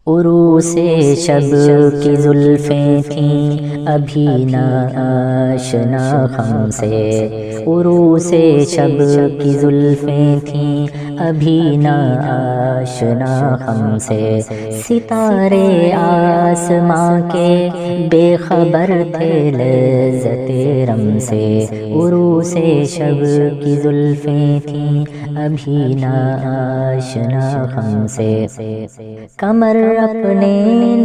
عروس شب کی زلفیں تھیں ابھی نہ آشنا ہم سے، عروس شب کی زلفیں تھیں ابھی نہ آشنا ہم سے، ستارے آسماں کے بے خبر تھے لذت رم سے، عروس شب کی زلفیں تھیں ابھی نہ آشنا ہم سے، کمر اپنے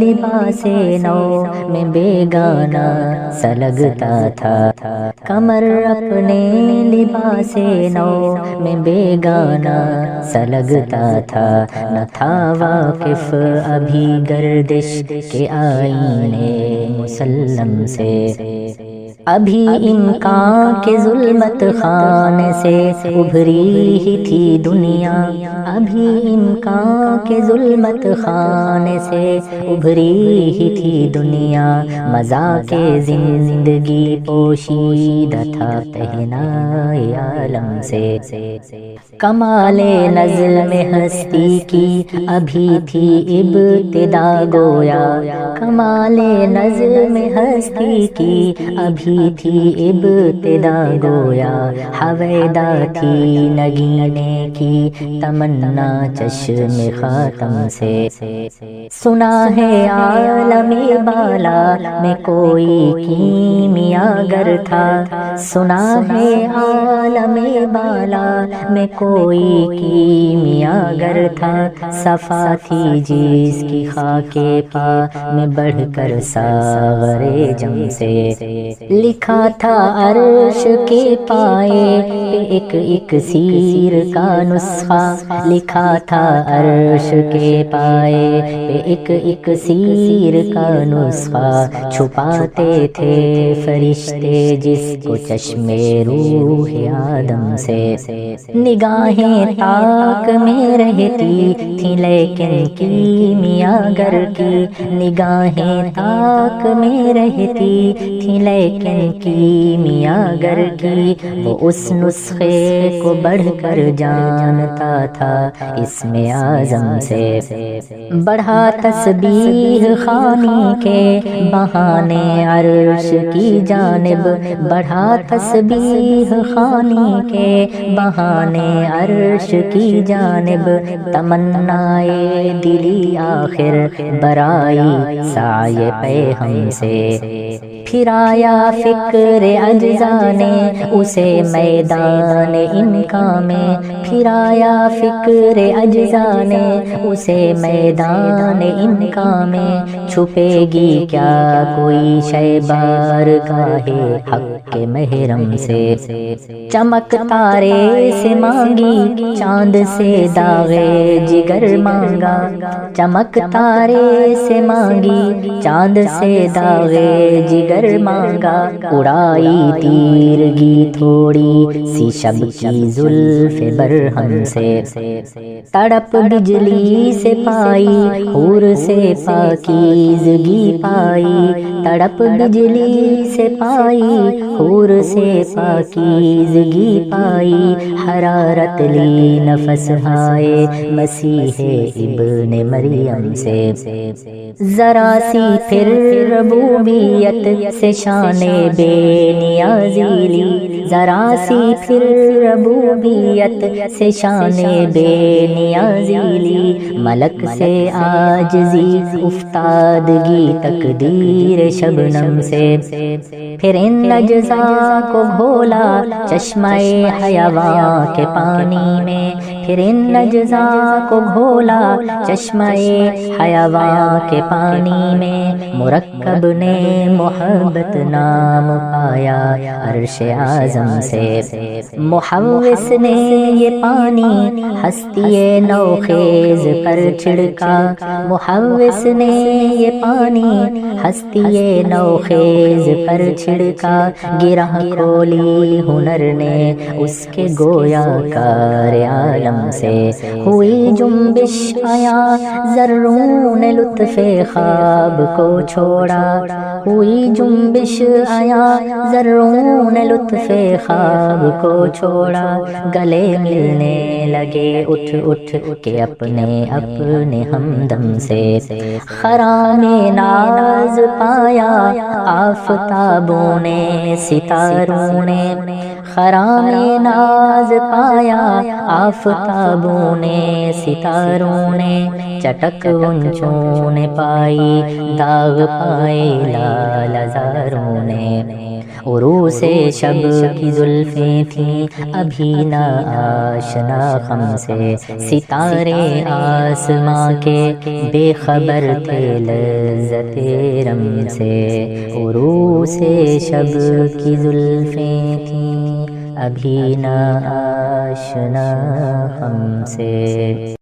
لباس نو میں بیگانہ سا لگتا تھا، کمر اپنے لباس نو میں بیگانہ سا لگتا تھا، نہ تھا واقف ابھی گردش کے آئینے مسلم سے، ابھی امکان کے ظلمت خانے سے ابھری ہی تھی دنیا، ابھی امکان کے ظلمت خانے سے ابھری ہی تھی دنیا، مزا کے زندگی پوشیدہ تھا پہنائے عالم سے، کمال نظم ہستی کی ابھی تھی ابتدا گویا، کمال نظم ہستی کی ابھی تھی ابتدا گویا، حویدا تھی نگینے کی تمنا چشم خاتم سے، سنا ہے عالم بالا میں کوئی کیمیاگر تھا، سنا ہے عالم بالا میں کوئی کیمیاگر تھا، صفا تھی جس کی خاک پا میں بڑھ کر ساغر جم سے، لکھا تھا عرش کے پائے پہ ایک ایک سیر کا نسخہ، لکھا تھا عرش کے پائے پہ ایک ایک سیر کا نسخہ، چھپاتے تھے فرشتے جس کو چشم روح آدم سے، نگاہیں تاک میں رہتی تھیں لیکن کیمیاگر کی، نگاہیں تاک میں رہتی تھیں لیکن کیمیاگر کی، وہ اس نسخے کو بڑھ کر جانتا تھا اسم اعظم سے، بڑھا تسبیح خوانی کے بہانے عرش کی جانب، بڑھا تسبیح خوانی کے بہانے عرش کی جانب، تمنائے دلی آخر برائی سعی پہ ہم سے، پھر آیا فکر اجزا نے اسے میدان انکا میں، پھر آیا فکر اجزا نے اسے میدان انکا میں، چھپے گی کیا کوئی شے بارگاہ حق کے محرم سے، چمک تارے سے مانگی چاند سے داغے جگر مانگا، چمک تارے سے مانگی چاند سے داغے جگر مانگا، اڑائی تیرگی تھوڑی سی شب کی زلف برہم سے، تڑپ بجلی سے پائی حور سے پاکیزگی پائی، تڑپ بجلی سے پائی حور سے پاکیزگی پائی، حرارت لی نفس ہائے مسیح ابن مریم سے، ذرا سی پھر ربوبیت سے شان بے نیازی لی، ذرا سی پھر ربوبیت سے شان بے نیازی لی، ملک سے عاجزی افتادگی تقدیر شبنم سے، پھر ان اجزا کو گھولا چشمہ حیوان کے پانی میں، پھر ان اجزا کو گھولا چشمہ حیوان کے پانی میں، مرکب نے محبت نام پایا عرش اعظم سے، محوس نے یہ پانی ہستی نوخیز پر چھڑکا، محوس نے یہ پانی ہستی نوخیز پر چھڑکا، گرہ کھولی ہنر نے اس کے گویا کار عالم رم سے ہوئی جنبش آیا ذروں نے لطف خواب کو چھوڑا ہوئی جنبش آیا ذروں نے لطف خواب کو چھوڑا گلے ملنے لگے اٹھ اٹھ کے اپنے اپنے ہمدم سے خرام ناز پایا آفتابوں نے ستاروں نے خرام ناز پایا آفتابوں نے ستاروں نے چٹک غنچوں نے پائی داغ پائے لال زاروں نے عروس شب کی زلفیں تھیں ابھی نہ آشنا خم سے ستارے آسماں کے بے خبر تھے لذت رم سے عروس شب کی زلفیں تھیں ابھی نہ آشنا ہم سے